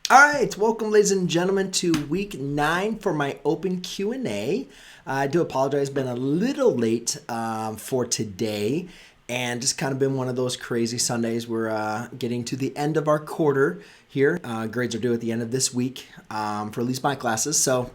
All right, welcome, ladies and gentlemen, to week 9 for my open Q&A. I do apologize, been a little late for today, and just kind of been one of those crazy Sundays. We're getting to the end of our quarter here. Grades are due at the end of this week for at least my classes, so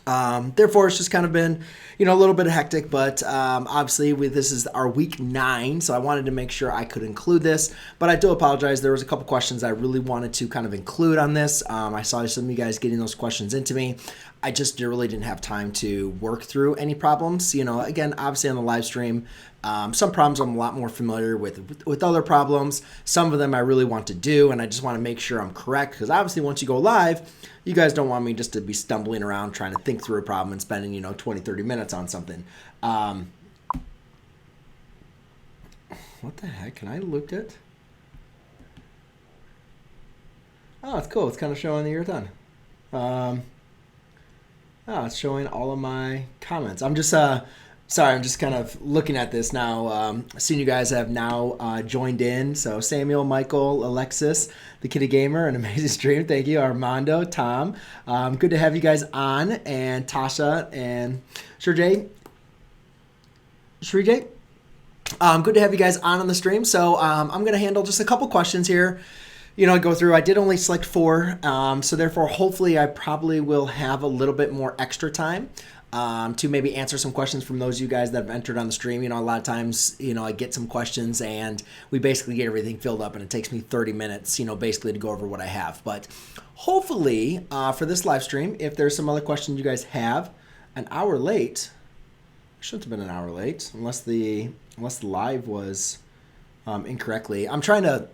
therefore, it's just kind of been, a little bit hectic, but obviously this is our week 9, so I wanted to make sure I could include this, but I do apologize. There was a couple questions I really wanted to kind of include on this. I saw some of you guys getting those questions into me. I just really didn't have time to work through any problems. Again, obviously on the live stream, some problems I'm a lot more familiar with other problems. Some of them I really want to do, and I just want to make sure I'm correct, because obviously once you go live, you guys don't want me just to be stumbling around trying to think through a problem and spending, 20, 30 minutes on something. What the heck? Can I look at? Oh, it's cool. It's kind of showing that you're done. It's showing all of my comments. I'm just sorry. I'm just kind of looking at this now. Seeing you guys have now joined in. So Samuel, Michael, Alexis, the Kitty Gamer, an amazing stream. Thank you, Armando, Tom. Good to have you guys on, and Tasha and Shrejay. Good to have you guys on the stream. So I'm going to handle just a couple questions here. Go through. I did only select 4, so therefore, hopefully, I probably will have a little bit more extra time to maybe answer some questions from those of you guys that have entered on the stream. A lot of times, I get some questions and we basically get everything filled up, and it takes me 30 minutes, basically to go over what I have. But hopefully, for this live stream, if there's some other questions you guys have, an hour late. Shouldn't have been an hour late, unless the live was incorrectly. I'm trying to.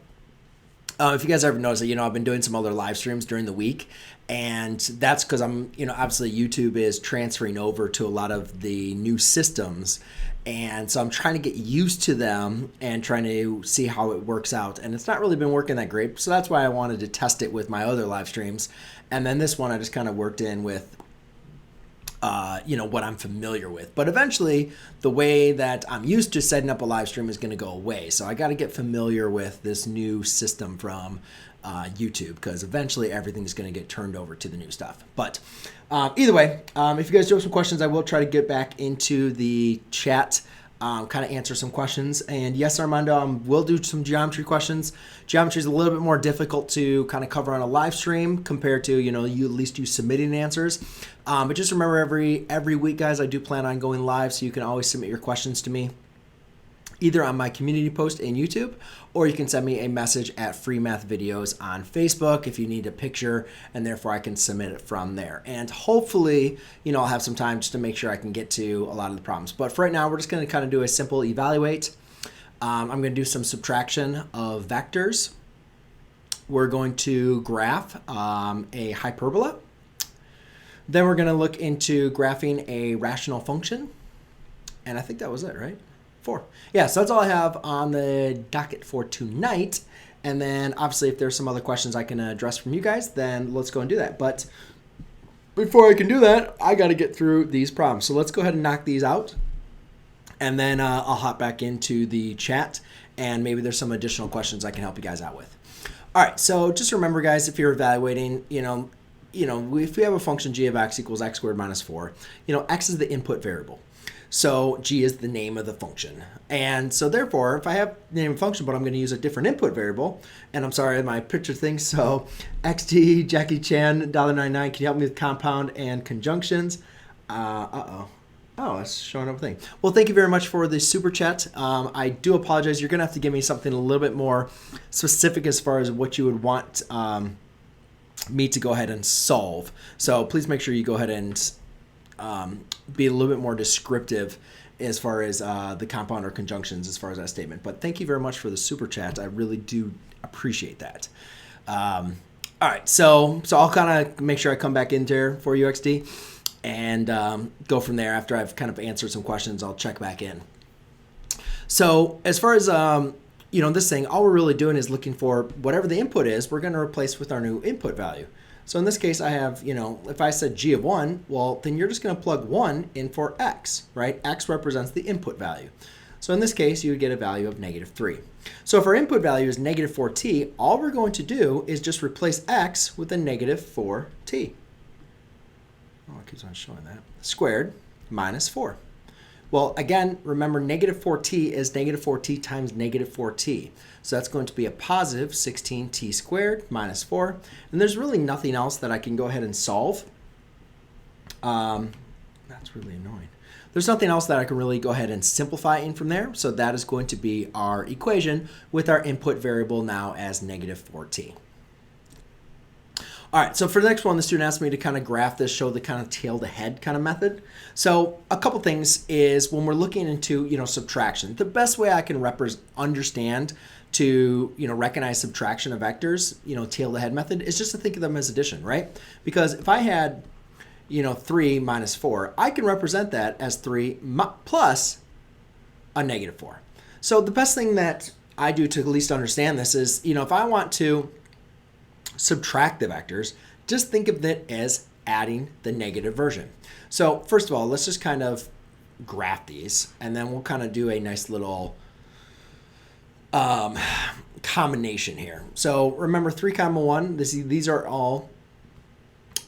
If you guys ever notice that, I've been doing some other live streams during the week, and that's because I'm, obviously YouTube is transferring over to a lot of the new systems, and so I'm trying to get used to them and trying to see how it works out, and it's not really been working that great, so that's why I wanted to test it with my other live streams, and then this one I just kind of worked in with what I'm familiar with. But eventually, the way that I'm used to setting up a live stream is going to go away. So I got to get familiar with this new system from YouTube, because eventually everything's going to get turned over to the new stuff. But either way, if you guys do have some questions, I will try to get back into the chat, kind of answer some questions. And yes, Armando, we'll do some geometry questions. Geometry is a little bit more difficult to kind of cover on a live stream compared to, you at least you submitting answers. But just remember, every week, guys, I do plan on going live, so you can always submit your questions to me, either on my community post in YouTube, or you can send me a message at Free Math Videos on Facebook if you need a picture, and therefore I can submit it from there. And hopefully, I'll have some time just to make sure I can get to a lot of the problems. But for right now, we're just going to kind of do a simple evaluate. I'm going to do some subtraction of vectors. We're going to graph a hyperbola. Then we're going to look into graphing a rational function. And I think that was it, right? 4. Yeah, so that's all I have on the docket for tonight. And then obviously if there's some other questions I can address from you guys, then let's go and do that. But before I can do that, I got to get through these problems. So let's go ahead and knock these out. And then I'll hop back into the chat, and maybe there's some additional questions I can help you guys out with. All right, so just remember, guys, if you're evaluating, if we have a function g of x equals x squared minus 4, x is the input variable. So g is the name of the function. And so therefore, if I have the name of the function, but I'm going to use a different input variable, and I'm sorry, my picture thing, so XT, Jackie Chan, $99, can you help me with compound and conjunctions? Oh, it's showing up a thing. Well, thank you very much for the super chat. I do apologize. You're going to have to give me something a little bit more specific as far as what you would want me to go ahead and solve. So please make sure you go ahead and be a little bit more descriptive as far as the compound or conjunctions as far as that statement. But thank you very much for the super chat. I really do appreciate that. All right, so I'll kind of make sure I come back in there for you, XD, and go from there. After I've kind of answered some questions, I'll check back in. So as far as this thing, all we're really doing is looking for whatever the input is, we're going to replace with our new input value. So in this case, I have, if I said g of 1, well, then you're just going to plug 1 in for x, right? X represents the input value. So in this case, you would get a value of -3. So if our input value is negative 4t, all we're going to do is just replace x with a negative 4t. Oh, it keeps on showing that. Squared minus 4. Well, again, remember negative 4t is negative 4t times negative 4t. So that's going to be a positive 16t squared minus 4. And there's really nothing else that I can go ahead and solve. That's really annoying. There's nothing else that I can really go ahead and simplify in from there. So that is going to be our equation with our input variable now as negative 4t. All right, so for the next one, the student asked me to kind of graph this, show the kind of tail to head kind of method. So a couple things is when we're looking into, subtraction, the best way I can understand to, recognize subtraction of vectors, tail to head method is just to think of them as addition, right? Because if I had, 3 minus 4, I can represent that as 3 plus a negative 4. So the best thing that I do to at least understand this is, if I want to subtract the vectors, just think of it as adding the negative version. So first of all, let's just kind of graph these, and then we'll kind of do a nice little combination here. So remember 3 comma 1, these are all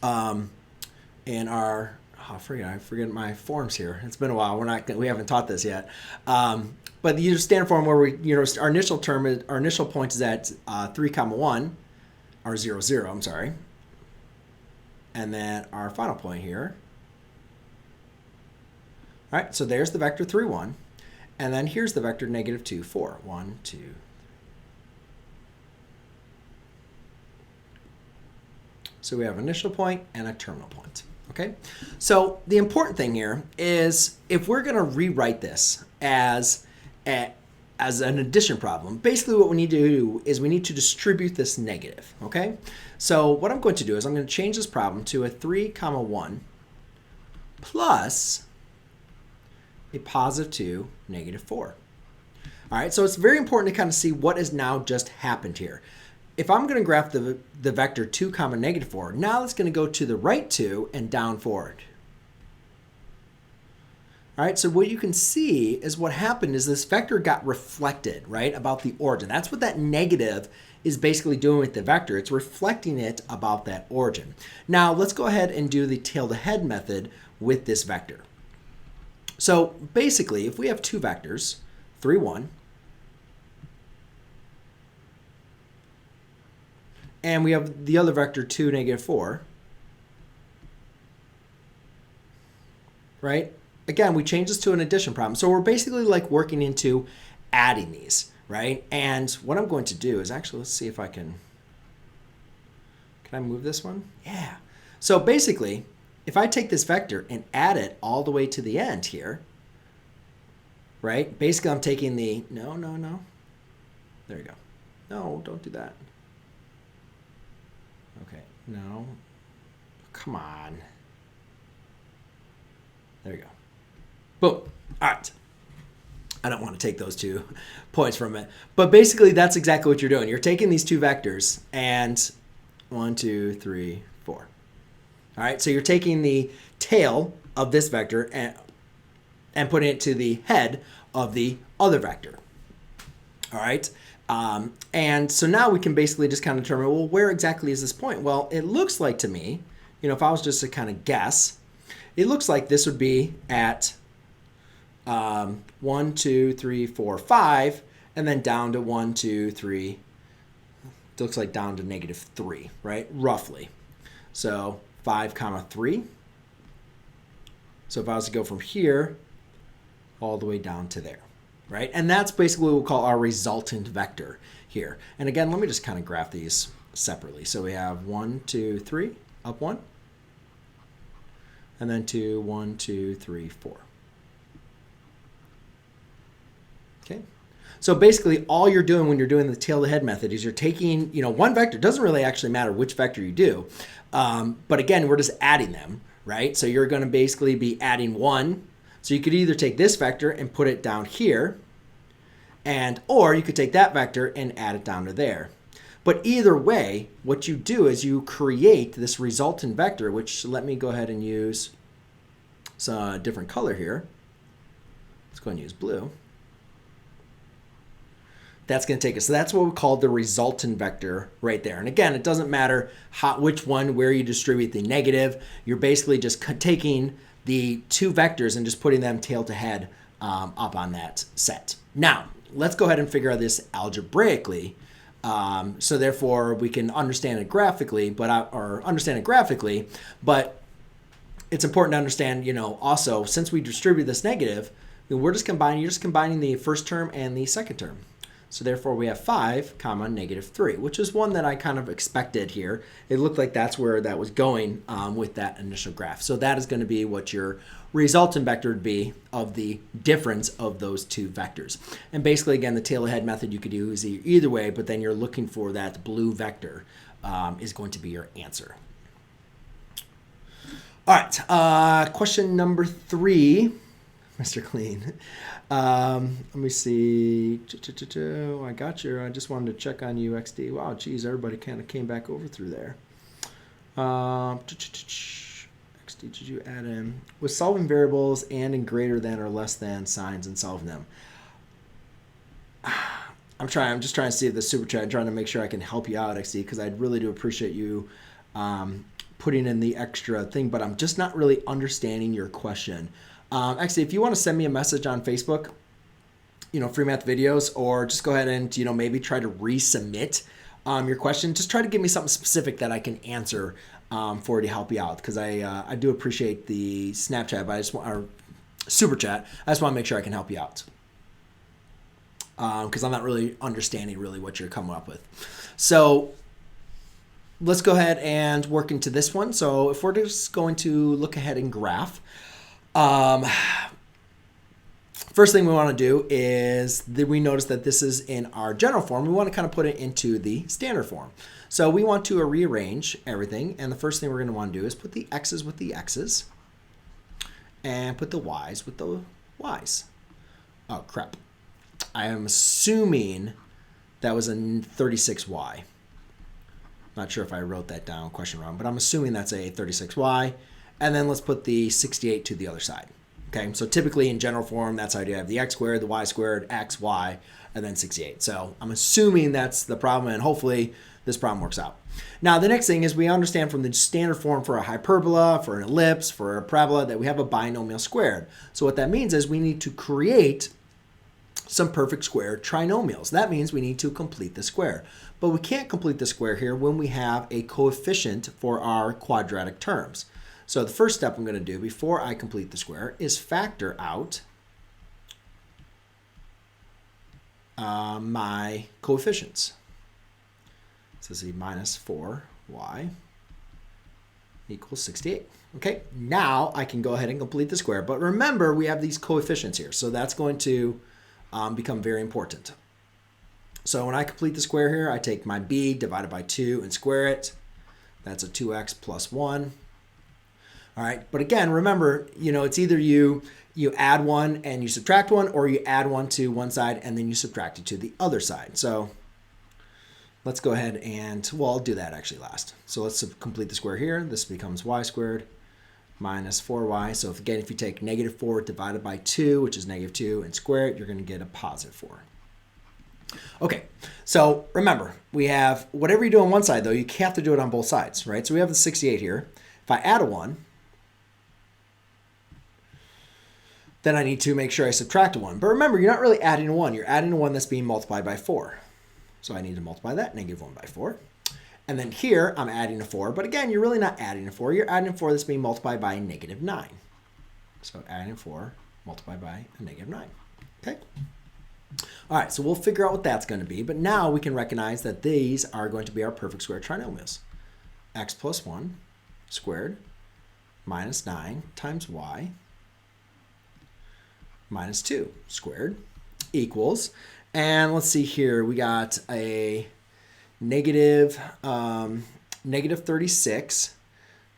in our, I forget my forms here. It's been a while. We haven't taught this yet. But the standard form where our initial point is at 3 comma 1, or 0, 0, I'm sorry. And then our final point here. All right, so there's the vector 3, 1. And then here's the vector negative 2, 4. 1, 2. So we have an initial point and a terminal point. Okay, so the important thing here is if we're going to rewrite this as an addition problem, basically what we need to do is we need to distribute this negative, okay? So what I'm going to do is I'm going to change this problem to a 3 comma 1 plus a positive 2, negative 4. All right, so it's very important to kind of see what has now just happened here. If I'm going to graph the vector 2 comma negative 4, now it's going to go to the right 2 and down forward. All right, so what you can see is what happened is this vector got reflected, right, about the origin. That's what that negative is basically doing with the vector. It's reflecting it about that origin. Now, let's go ahead and do the tail to head method with this vector. So basically, if we have two vectors, 3, 1, and we have the other vector 2, negative 4, right? Again, we change this to an addition problem. So we're basically like working into adding these, right? And what I'm going to do is actually, let's see if I can I move this one? Yeah. So basically, if I take this vector and add it all the way to the end here, right? Basically, I'm taking the, no. There you go. No, don't do that. Okay, no. Come on. There you go. Boom. All right. I don't want to take those 2 points from it. But basically, that's exactly what you're doing. You're taking these 2 vectors and 1, 2, 3, 4. All right, so you're taking the tail of this vector and putting it to the head of the other vector. All right, and so now we can basically just kind of determine, well, where exactly is this point? Well, it looks like to me, if I was just to kind of guess, it looks like this would be at 1, 2, 3, 4, 5, and then down to 1, 2, 3. It looks like down to negative 3, right? Roughly. So 5, 3. So if I was to go from here all the way down to there, right? And that's basically what we'll call our resultant vector here. And again, let me just kind of graph these separately. So we have 1, 2, 3, up 1, and then 2, 1, 2, 3, 4. Okay. So basically, all you're doing when you're doing the tail to head method is you're taking, one vector. It doesn't really actually matter which vector you do. But again, we're just adding them, right? So you're going to basically be adding 1. So you could either take this vector and put it down here, or you could take that vector and add it down to there. But either way, what you do is you create this resultant vector, which let me go ahead and use some different color here. Let's go ahead and use blue. that's going to take us. So that's what we call the resultant vector right there. And again, it doesn't matter which one, where you distribute the negative. You're basically just taking the two vectors and just putting them tail to head up on that set. Now, let's go ahead and figure out this algebraically. So therefore, we can understand it graphically, but it's important to understand, also, since we distribute this negative, you're just combining the first term and the second term. So therefore, we have 5, comma, negative 3, which is one that I kind of expected here. It looked like that's where that was going with that initial graph. So that is going to be what your resultant vector would be of the difference of those two vectors. And basically, again, the tail-ahead method you could use either way, but then you're looking for that blue vector is going to be your answer. All right, question number 3. Mr. Clean. Let me see. I got you. I just wanted to check on you, XD. Wow, geez, everybody kind of came back over through there. XD, did you add in? With solving variables and in greater than or less than signs and solving them. I'm just trying to see if the super chat, trying to make sure I can help you out, XD, because I really do appreciate you putting in the extra thing, but I'm just not really understanding your question. Actually, if you want to send me a message on Facebook, free math videos, or just go ahead and, maybe try to resubmit your question. Just try to give me something specific that I can answer for to help you out, because I do appreciate the Snapchat, but or super chat. I just want to make sure I can help you out, because I'm not really understanding what you're coming up with. So let's go ahead and work into this one. So if we're just going to look ahead and graph. First thing we want to do is that we notice that this is in our general form. We want to kind of put it into the standard form. So we want to rearrange everything. And the first thing we're going to want to do is put the x's with the x's and put the y's with the y's. Oh, crap. I am assuming that was a 36y. Not sure if I wrote that down question wrong, but I'm assuming that's a 36y. And then let's put the 68 to the other side. Okay, so typically in general form, that's how you have the x squared, the y squared, x, y, and then 68. So I'm assuming that's the problem, and hopefully this problem works out. Now, the next thing is we understand from the standard form for a hyperbola, for an ellipse, for a parabola, that we have a binomial squared. So what that means is we need to create some perfect square trinomials. That means we need to complete the square. But we can't complete the square here when we have a coefficient for our quadratic terms. So the first step I'm going to do before I complete the square is factor out my coefficients. So this is minus 4y equals 68. Okay, now I can go ahead and complete the square. But remember, we have these coefficients here. So that's going to become very important. So when I complete the square here, I take my b divided by 2 and square it. That's a 2x plus 1. All right, but again, remember, it's either you add 1 and you subtract 1, or you add 1 to one side and then you subtract it to the other side. So let's go ahead and, I'll do that actually last. So let's complete the square here. This becomes y squared minus 4y. So if you take negative 4 divided by 2, which is negative 2, and square it, you're going to get a positive 4. Okay, so remember, we have whatever you do on one side, though, you have to do it on both sides, right? So we have the 68 here. If I add a 1, then I need to make sure I subtract a 1. But remember, you're not really adding a 1. You're adding a 1 that's being multiplied by 4. So I need to multiply that, negative 1 by 4. And then here, I'm adding a 4. But again, you're really not adding a 4. You're adding a 4 that's being multiplied by negative 9. So adding a 4 multiplied by a negative 9. Okay? All right, so we'll figure out what that's going to be. But now we can recognize that these are going to be our perfect square trinomials. X plus 1 squared minus 9 times y minus 2 squared equals, and let's see here, we got a negative 36.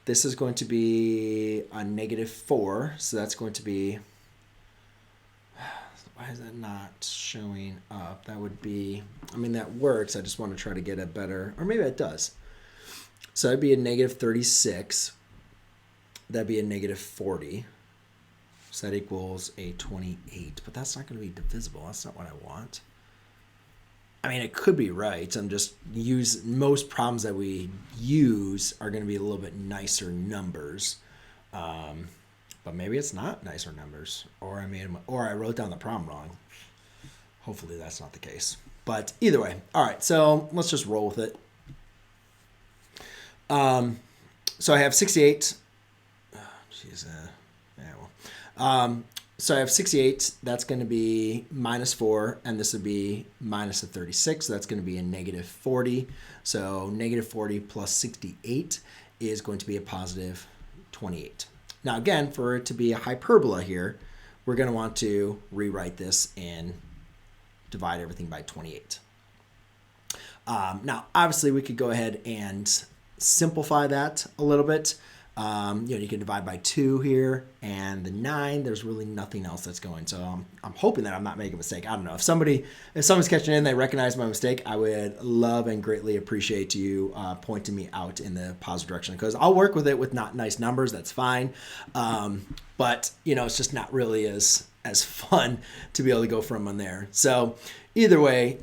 This is going to be a negative 4, so that's going to be, why is that not showing up? That would be, that works. I just want to try to get a better, or maybe it does. So that'd be a negative 36. That'd be a negative 40. So that equals a 28, but that's not going to be divisible. That's not what I want. I mean, it could be right. Most problems that we use are going to be a little bit nicer numbers. But maybe it's not nicer numbers, or I wrote down the problem wrong. Hopefully that's not the case. But either way, all right. So let's just roll with it. So I have 68. Oh, geez, yeah, well. So I have 68. That's going to be minus 4, and this would be minus a 36. So that's going to be a negative 40. So negative 40 plus 68 is going to be a positive 28. Now, again, for it to be a hyperbola here, we're going to want to rewrite this and divide everything by 28. Now, obviously, we could go ahead and simplify that a little bit. You can divide by 2 here, and the 9, there's really nothing else that's going. So I'm hoping that I'm not making a mistake. I don't know. If someone's catching in, they recognize my mistake, I would love and greatly appreciate you pointing me out in the positive direction, because I'll work with it with not nice numbers. That's fine. But, it's just not really as fun to be able to go from on there. So either way,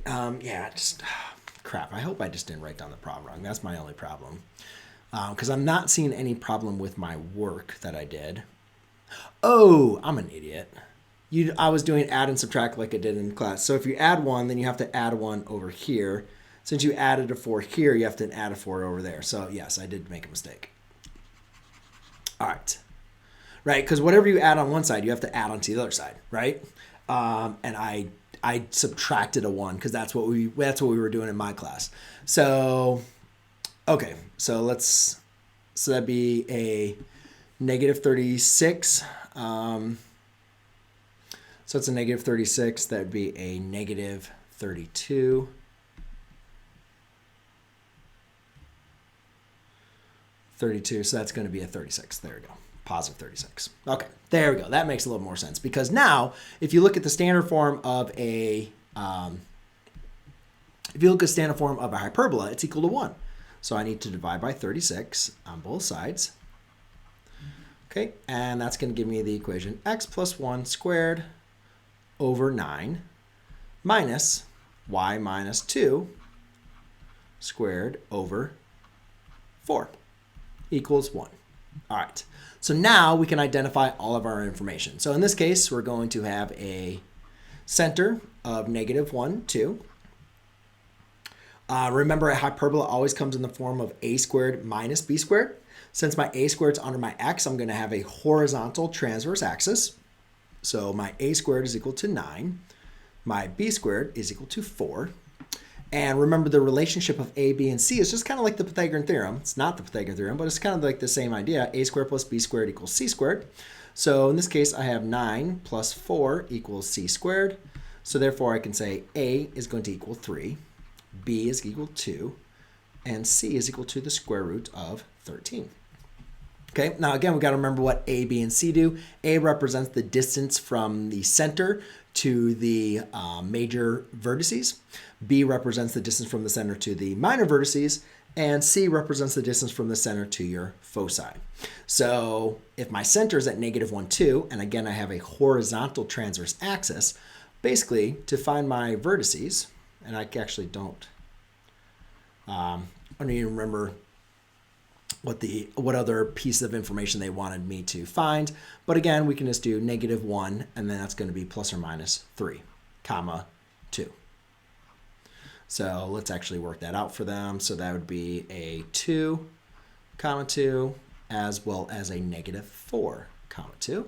crap. I hope I just didn't write down the problem wrong. That's my only problem. Because I'm not seeing any problem with my work that I did. Oh, I'm an idiot. I was doing add and subtract like I did in class. So if you add 1, then you have to add 1 over here. Since you added a 4 here, you have to add a 4 over there. So yes, I did make a mistake. All right. Right, because whatever you add on one side, you have to add onto the other side, right? And I subtracted a 1 because that's what we were doing in my class. So okay, so that'd be a negative 36. So it's a negative 36. That'd be a negative 32. So that's going to be a 36. There we go. Positive 36. Okay, there we go. That makes a little more sense, because now if you look at the standard form of a hyperbola, it's equal to 1. So I need to divide by 36 on both sides. Okay, and that's going to give me the equation x plus 1 squared over 9 minus y minus 2 squared over 4 equals 1. All right, so now we can identify all of our information. So in this case, we're going to have a center of negative 1, 2. Remember, a hyperbola always comes in the form of a squared minus b squared. Since my a squared is under my x, I'm going to have a horizontal transverse axis. So my a squared is equal to 9. My b squared is equal to 4. And remember, the relationship of a, b, and c is just kind of like the Pythagorean theorem. It's not the Pythagorean theorem, but it's kind of like the same idea. A squared plus b squared equals c squared. So in this case, I have 9 plus 4 equals c squared. So therefore, I can say a is going to equal 3, b is equal to 2, and c is equal to the square root of 13. Okay, now again, we got to remember what a, b, and c do. A represents the distance from the center to the major vertices. B represents the distance from the center to the minor vertices. And C represents the distance from the center to your foci. So if my center is at negative 1, 2, and again, I have a horizontal transverse axis, basically to find my vertices, and I actually don't even remember what other piece of information they wanted me to find. But again, we can just do negative 1, and then that's going to be plus or minus 3, comma 2. So let's actually work that out for them. So that would be a 2, comma 2, as well as a negative 4, comma 2.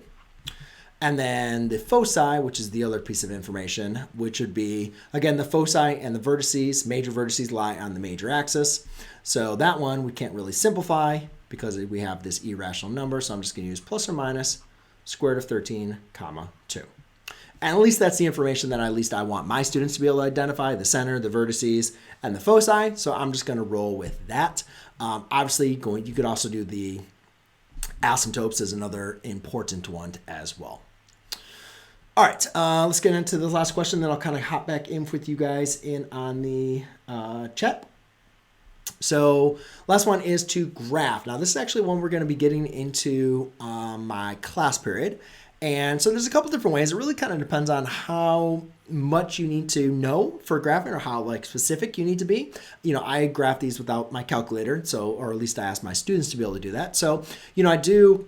And then the foci, which is the other piece of information, which would be, again, the foci and the vertices, major vertices lie on the major axis. So that one we can't really simplify because we have this irrational number. So I'm just going to use plus or minus square root of 13, comma 2. And at least that's the information that I want my students to be able to identify: the center, the vertices, and the foci. So I'm just going to roll with that. Obviously, you could also do the asymptotes as another important one as well. All right, let's get into the last question. Then I'll kind of hop back in with you guys in on the chat. So last one is to graph. Now this is actually one we're going to be getting into my class period. And so there's a couple different ways. It really kind of depends on how much you need to know for graphing or how like specific you need to be. I graph these without my calculator, or at least I ask my students to be able to do that. So, I do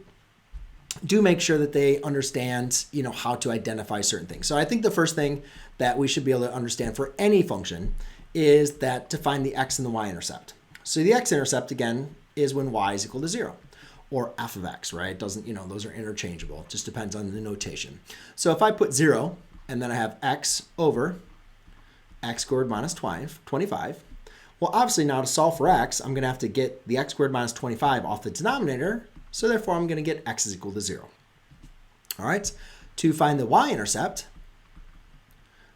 make sure that they understand, how to identify certain things. So I think the first thing that we should be able to understand for any function is that to find the x and the y-intercept. So the x-intercept, again, is when y is equal to 0. Or f of x, right? It doesn't, those are interchangeable. It just depends on the notation. So if I put 0, and then I have x over x squared minus 25, well, obviously now to solve for x, I'm going to have to get the x squared minus 25 off the denominator, so therefore I'm going to get x is equal to 0. All right, to find the y-intercept,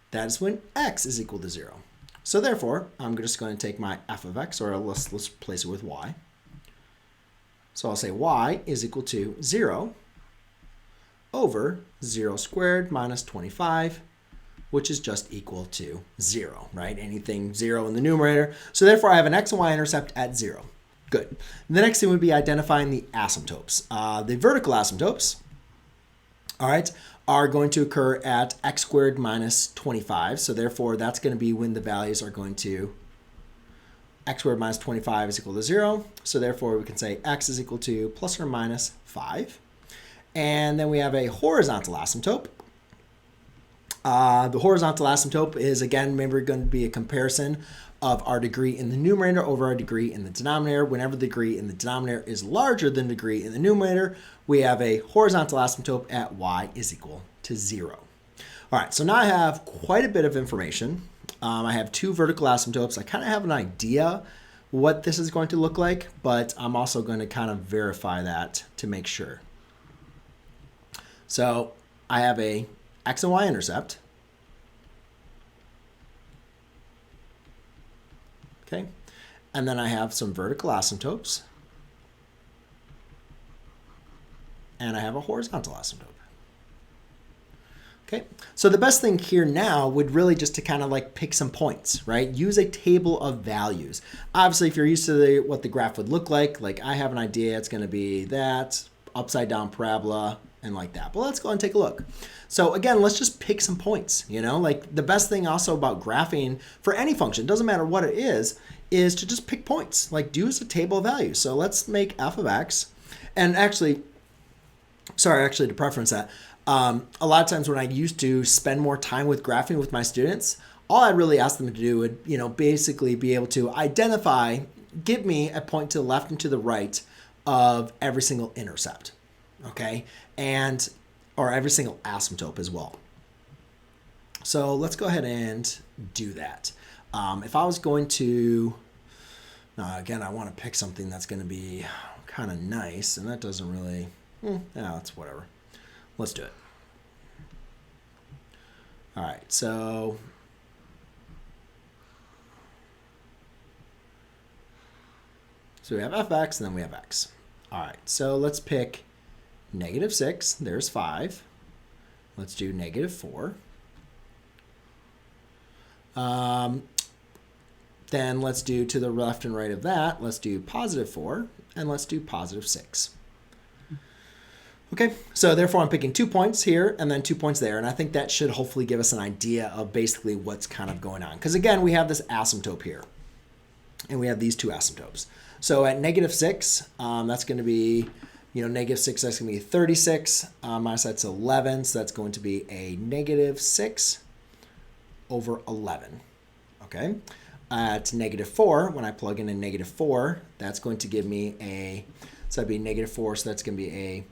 that is when x is equal to 0. So therefore, I'm just going to take my f of x, or let's replace it with y. So I'll say y is equal to 0 over 0 squared minus 25, which is just equal to 0, right? Anything 0 in the numerator. So therefore, I have an x and y-intercept at 0. Good. The next thing would be identifying the asymptotes. The vertical asymptotes, all right, are going to occur at x squared minus 25. So therefore, that's going to be when the values are going to x squared minus 25 is equal to 0. So therefore, we can say x is equal to plus or minus 5. And then we have a horizontal asymptote. The horizontal asymptote is, again, remember, going to be a comparison of our degree in the numerator over our degree in the denominator. Whenever the degree in the denominator is larger than the degree in the numerator, we have a horizontal asymptote at y is equal to 0. All right, so now I have quite a bit of information. I have two vertical asymptotes. I kind of have an idea what this is going to look like, but I'm also going to kind of verify that to make sure. So I have a x and y intercept. Okay, and then I have some vertical asymptotes, and I have a horizontal asymptote. Okay, so the best thing here now would really just to kind of like pick some points, right? Use a table of values. Obviously, if you're used to what the graph would look like I have an idea it's going to be that, upside down parabola, and like that. But let's go and take a look. So again, let's just pick some points, like the best thing also about graphing for any function, doesn't matter what it is to just pick points, like use a table of values. So let's make f of x, and actually to preference that, a lot of times when I used to spend more time with graphing with my students, all I really asked them to do would, basically be able to identify, give me a point to the left and to the right of every single intercept, okay? Or every single asymptote as well. So let's go ahead and do that. If I was going to, again, I want to pick something that's going to be kind of nice, and that doesn't really, yeah, it's whatever. Let's do it. All right, so we have fx and then we have x. All right, so let's pick -6, there's 5. Let's do -4. Then let's do to the left and right of that, let's do +4, and let's do +6. Okay, so therefore I'm picking 2 points here and then 2 points there, and I think that should hopefully give us an idea of basically what's kind of going on. Because again, we have this asymptote here, and we have these two asymptotes. So at -6, that's going to be, -6, that's going to be 36, minus that's 11, so that's going to be a -6 over 11, okay? At -4, when I plug in a -4, that's going to give me a, so that'd be -4, so that's going to be a,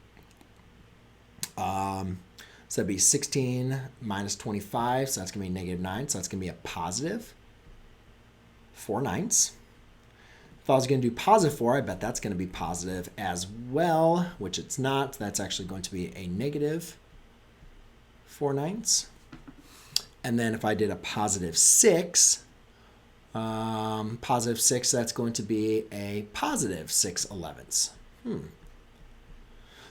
so that'd be 16 minus 25, so that's going to be -9, so that's going to be a +4/9. If I was going to do +4, I bet that's going to be positive as well, which it's not. That's actually going to be a -4/9. And then if I did a +6, that's going to be a +6/11.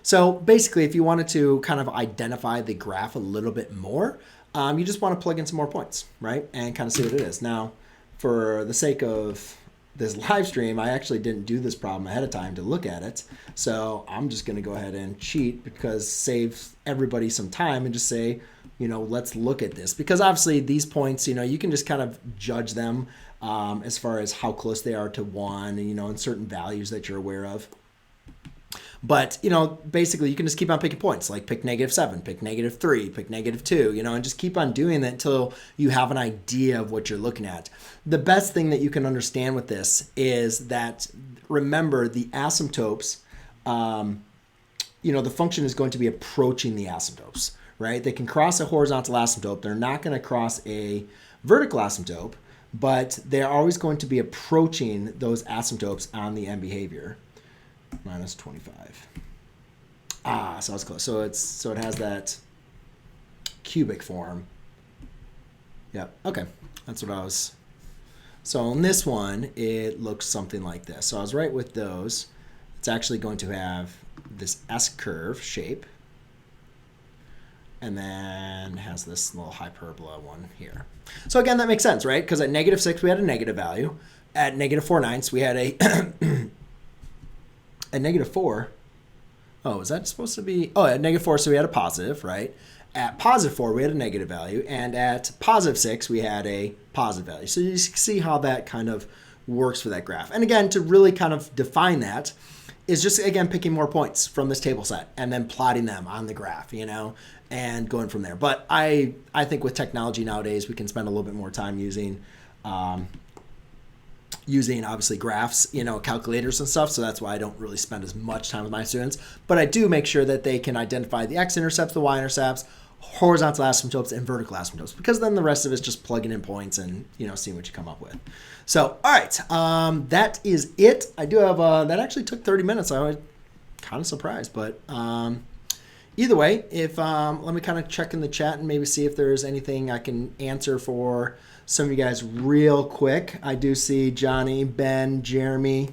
So basically, if you wanted to kind of identify the graph a little bit more, you just want to plug in some more points, right? And kind of see what it is. Now, for the sake of this live stream, I actually didn't do this problem ahead of time to look at it. So I'm just going to go ahead and cheat because save everybody some time and just say, let's look at this. Because obviously these points, you can just kind of judge them as far as how close they are to 1, and certain values that you're aware of. But, basically you can just keep on picking points, like pick -7, pick -3, pick -2, and just keep on doing that until you have an idea of what you're looking at. The best thing that you can understand with this is that, remember, the asymptotes, the function is going to be approaching the asymptotes, right? They can cross a horizontal asymptote. They're not going to cross a vertical asymptote, but they're always going to be approaching those asymptotes on the end behavior. -25. So it's close. So it has that cubic form. Yep. Okay. That's what I was. So on this one, it looks something like this. So I was right with those. It's actually going to have this S-curve shape. And then has this little hyperbola one here. So again, that makes sense, right? Because at -6, we had a negative value. At -4/9, we had a at -4, is that supposed to be? Oh, at -4, so we had a positive, right? At +4, we had a negative value. And at +6, we had a positive value. So you see how that kind of works for that graph. And again, to really kind of define that is just, again, picking more points from this table set and then plotting them on the graph, and going from there. But I think with technology nowadays, we can spend a little bit more time using obviously graphs, calculators and stuff. So that's why I don't really spend as much time with my students. But I do make sure that they can identify the x-intercepts, the y-intercepts, horizontal asymptotes, and vertical asymptotes, because then the rest of it's just plugging in points and, seeing what you come up with. So, all right, that is it. I do have, that actually took 30 minutes. I was kind of surprised, but either way, if let me kind of check in the chat and maybe see if there's anything I can answer for some of you guys real quick. I do see Johnny, Ben, Jeremy,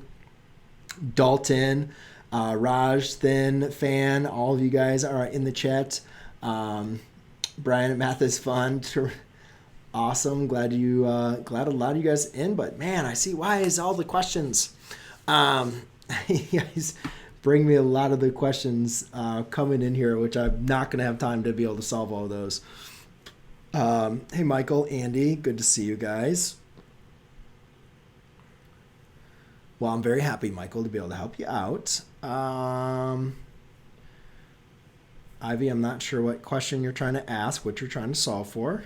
Dalton, Raj, Thin, Fan. All of you guys are in the chat. Brian at Math is Fun. Awesome. Glad a lot of you guys in. But man, I see why is all the questions. You guys bring me a lot of the questions coming in here, which I'm not going to have time to be able to solve all of those. Hey, Michael, Andy, good to see you guys. Well, I'm very happy, Michael, to be able to help you out. Ivy, I'm not sure what question you're trying to ask, what you're trying to solve for.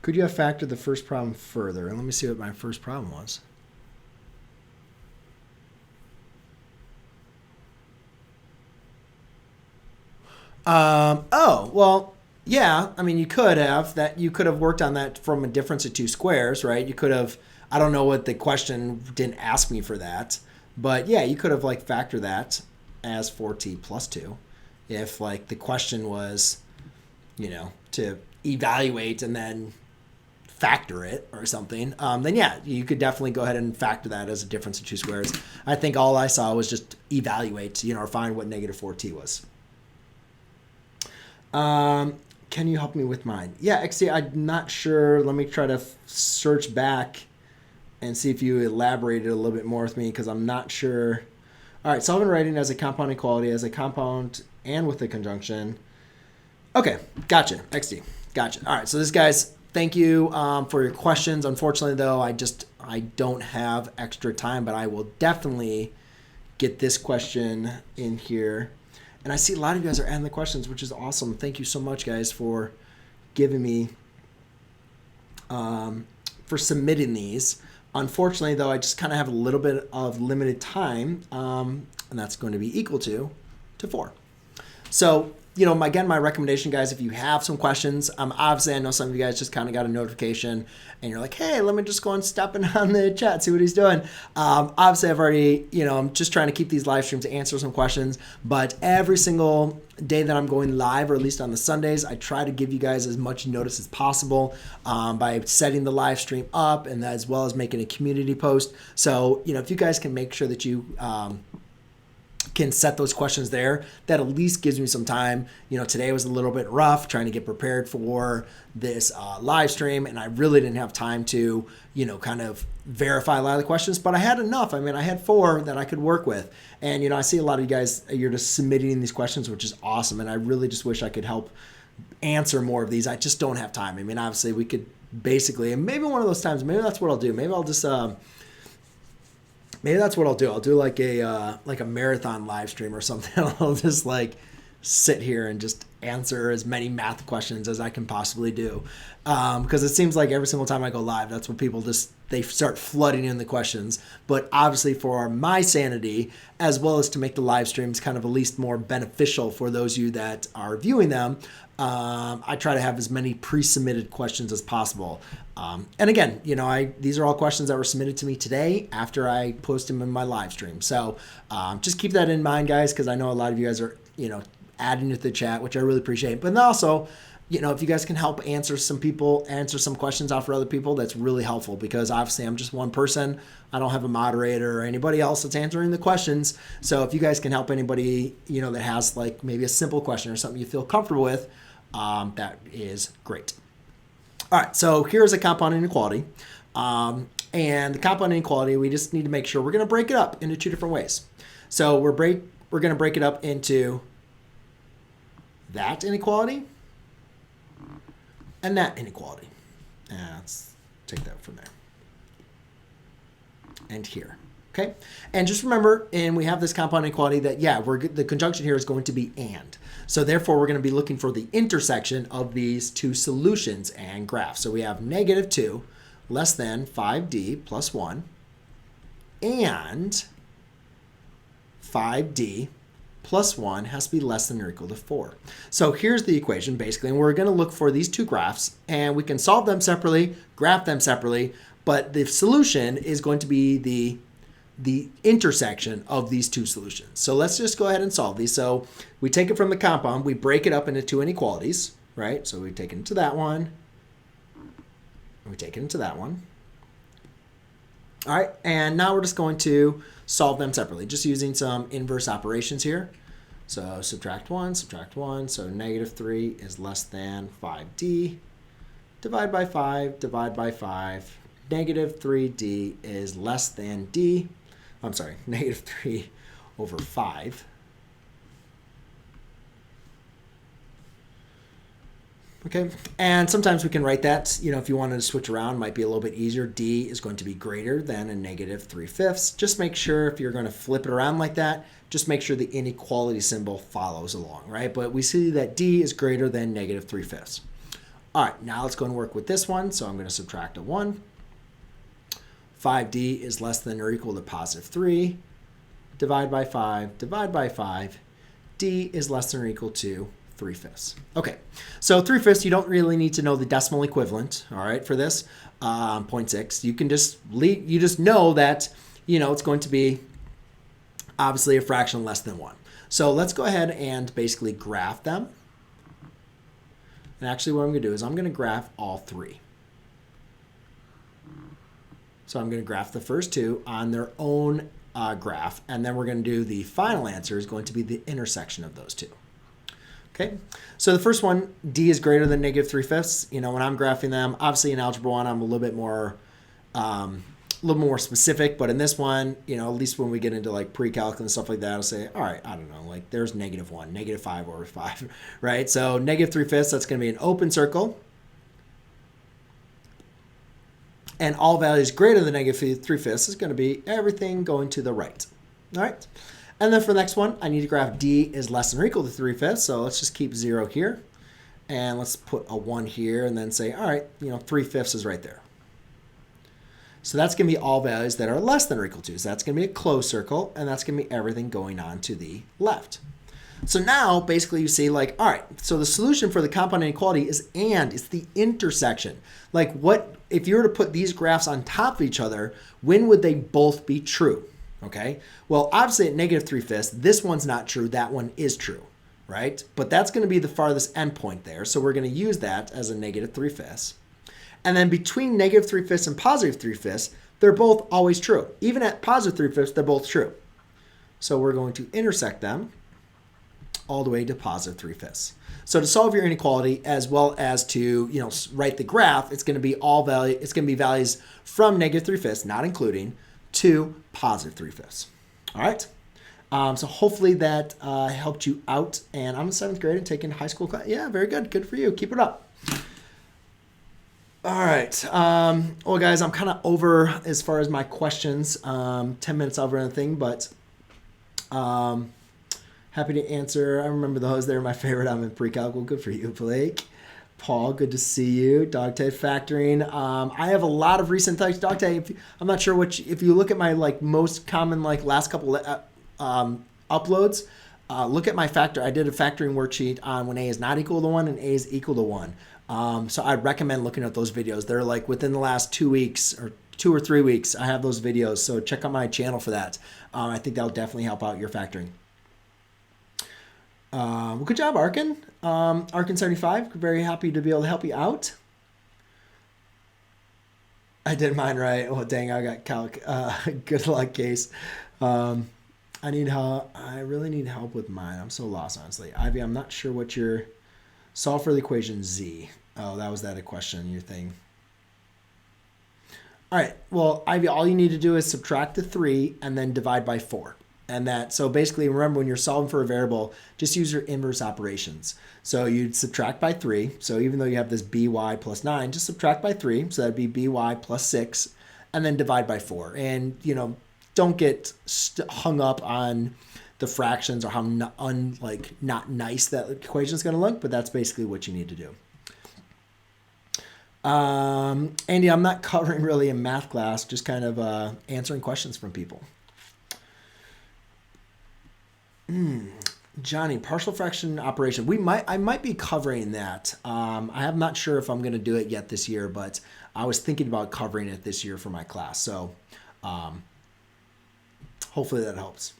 Could you have factored the first problem further? And let me see what my first problem was. Well, yeah. I mean, you could have worked on that from a difference of 2 squares, right? You could have, I don't know what the question didn't ask me for that, but yeah, you could have factored that as 4t plus 2. If the question was, to evaluate and then factor it or something, then yeah, you could definitely go ahead and factor that as a difference of 2 squares. I think all I saw was just evaluate, or find what -4t was. Can you help me with mine? Yeah, XT, I'm not sure. Let me try to search back and see if you elaborated a little bit more with me, because I'm not sure. All right, solving writing as a compound equality, as a compound and with a conjunction. Okay, gotcha, XT, gotcha. All right, so this, guys, thank you for your questions. Unfortunately, though, I don't have extra time, but I will definitely get this question in here. And I see a lot of you guys are adding the questions, which is awesome. Thank you so much, guys, for giving me, for submitting these. Unfortunately, though, I just kind of have a little bit of limited time, and that's going to be equal to 4. So, again, my recommendation, guys, if you have some questions, obviously I know some of you guys just kind of got a notification and you're like, hey, let me just go and step in on the chat, see what he's doing. Obviously I've already, I'm just trying to keep these live streams to answer some questions, but every single day that I'm going live, or at least on the Sundays, I try to give you guys as much notice as possible by setting the live stream up, and as well as making a community post. So, if you guys can make sure that you can set those questions there, that at least gives me some time. Today was a little bit rough trying to get prepared for this live stream, and I really didn't have time to, kind of verify a lot of the questions, but I had enough. I mean, I had 4 that I could work with. And, I see a lot of you guys, you're just submitting these questions, which is awesome. And I really just wish I could help answer more of these. I just don't have time. I mean, obviously we could basically, and maybe one of those times, maybe that's what I'll do. Maybe I'll just, maybe that's what I'll do. I'll do like a marathon live stream or something. I'll just sit here and just answer as many math questions as I can possibly do. Because it seems like every single time I go live, that's what people they start flooding in the questions. But obviously for my sanity, as well as to make the live streams kind of at least more beneficial for those of you that are viewing them, I try to have as many pre-submitted questions as possible. And again, these are all questions that were submitted to me today after I post them in my live stream. So just keep that in mind, guys, because I know a lot of you guys are, adding to the chat, which I really appreciate. But then also, if you guys can help answer some questions out for other people, that's really helpful, because obviously I'm just one person. I don't have a moderator or anybody else that's answering the questions. So if you guys can help anybody, that has maybe a simple question or something you feel comfortable with, that is great. All right, so here's a compound inequality. And the compound inequality, we just need to make sure we're going to break it up into 2 different ways. So we're going to break it up into that inequality and that inequality. Let's take that from there. And here. Okay? And just remember, and we have this compound inequality that, the conjunction here is going to be and. So therefore, we're going to be looking for the intersection of these 2 solutions and graphs. So we have -2 less than 5d plus 1 and 5d plus 1 has to be less than or equal to 4. So here's the equation, basically, and we're going to look for these 2 graphs, and we can solve them separately, graph them separately, but the solution is going to be the intersection of these 2 solutions. So let's just go ahead and solve these. So we take it from the compound, we break it up into 2 inequalities, right? So we take it into that one, and we take it into that one. All right, and now we're just going to solve them separately, just using some inverse operations here. So subtract 1, so -3 is less than 5d, divide by 5, divide by 5, -3d is less than d, I'm sorry, -3 over 5. Okay, and sometimes we can write that, if you wanted to switch around, it might be a little bit easier. D is going to be greater than a -3/5. Just make sure if you're going to flip it around like that, just make sure the inequality symbol follows along, right? But we see that D is greater than -3/5. All right, now let's go and work with this one. So I'm going to subtract a 1. 5D is less than or equal to +3. Divide by 5, divide by 5. D is less than or equal to 3/5. Okay, so 3/5, you don't really need to know the decimal equivalent, all right, for this, 0.6. You can just know that, it's going to be obviously a fraction less than 1. So let's go ahead and basically graph them. And actually what I'm going to do is I'm going to graph all 3. So I'm going to graph the first 2 on their own graph, and then we're going to do the final answer is going to be the intersection of those 2. Okay, so the first one, D is greater than -3/5. When I'm graphing them, obviously in Algebra 1, I'm a little bit more specific, but in this one, at least when we get into pre-calc and stuff like that, I'll say, all right, I don't know, there's -1, -5 over 5, right? So -3/5, that's going to be an open circle. And all values greater than -3/5 is going to be everything going to the right, all right? And then for the next one, I need to graph D is less than or equal to 3/5. So let's just keep 0 here. And let's put a 1 here and then say, all right, 3/5 is right there. So that's going to be all values that are less than or equal to. So that's going to be a closed circle, and that's going to be everything going on to the left. So now basically you see all right, so the solution for the compound inequality is it's the intersection. What if you were to put these graphs on top of each other, when would they both be true? Okay, well, obviously at -3/5, this one's not true, that one is true, right? But that's going to be the farthest endpoint there, so we're going to use that as a -3/5. And then between -3/5 and +3/5, they're both always true. Even at +3/5, they're both true. So we're going to intersect them all the way to positive 3/5. So to solve your inequality, as well as to write the graph, it's going to be it's going to be values from negative 3/5, not including, to positive 3/5. All right. So hopefully that helped you out. And I'm in 7th grade and taking high school class. Yeah, very good. Good for you. Keep it up. All right. Well, guys, I'm kind of over as far as my questions. 10 minutes over anything, but happy to answer. I remember those. They were my favorite. I'm in pre-calc. Good for you, Blake. Paul, good to see you. Dogtay Factoring. I have a lot of recent types. Dogtay, I'm not sure if you look at my most common last couple uploads, look at my factor. I did a factoring worksheet on when A is not equal to 1 and A is equal to 1. So I'd recommend looking at those videos. They're within the last 2 weeks or 2 or 3 weeks. I have those videos. So check out my channel for that. I think that'll definitely help out your factoring. Well, good job, Arkin. Arkin75, very happy to be able to help you out. I did mine right. Oh, dang, I got calc. Good luck, Case. I need help. I really need help with mine. I'm so lost, honestly. Ivy, I'm not sure what your solve for the equation Z. Oh, that was a question, your thing. All right. Well, Ivy, all you need to do is subtract the 3 and then divide by 4. And so basically, remember, when you're solving for a variable, just use your inverse operations. So you'd subtract by 3. So even though you have this by plus 9, just subtract by 3. So that'd be by plus 6, and then divide by 4. And, don't get hung up on the fractions or how not nice that equation is going to look, but that's basically what you need to do. Andy, I'm not covering really in math class, just kind of answering questions from people. Johnny, partial fraction operation. I might be covering that. I'm not sure if I'm going to do it yet this year, but I was thinking about covering it this year for my class. So hopefully that helps.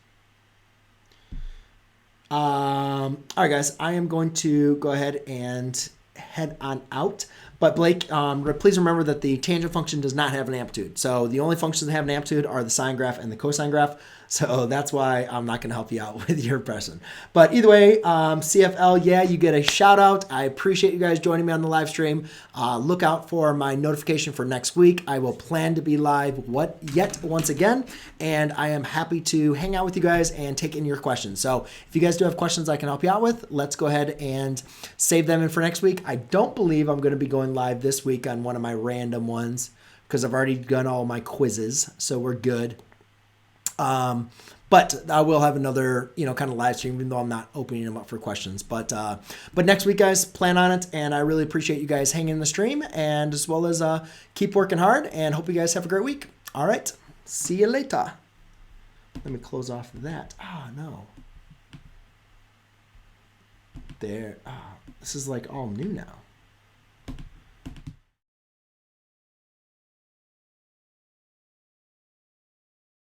All right, guys, I am going to go ahead and head on out. But Blake, please remember that the tangent function does not have an amplitude. So the only functions that have an amplitude are the sine graph and the cosine graph. So that's why I'm not going to help you out with your person. But either way, CFL, yeah, you get a shout out. I appreciate you guys joining me on the live stream. Look out for my notification for next week. I will plan to be live once again. And I am happy to hang out with you guys and take in your questions. So if you guys do have questions I can help you out with, let's go ahead and save them in for next week. I don't believe I'm going to be going live this week on one of my random ones because I've already done all my quizzes. So we're good. But I will have another, kind of live stream, even though I'm not opening them up for questions. But next week, guys, plan on it. And I really appreciate you guys hanging in the stream, and as well as keep working hard, and hope you guys have a great week. All right. See you later. Let me close off that. No. There. This is all new now.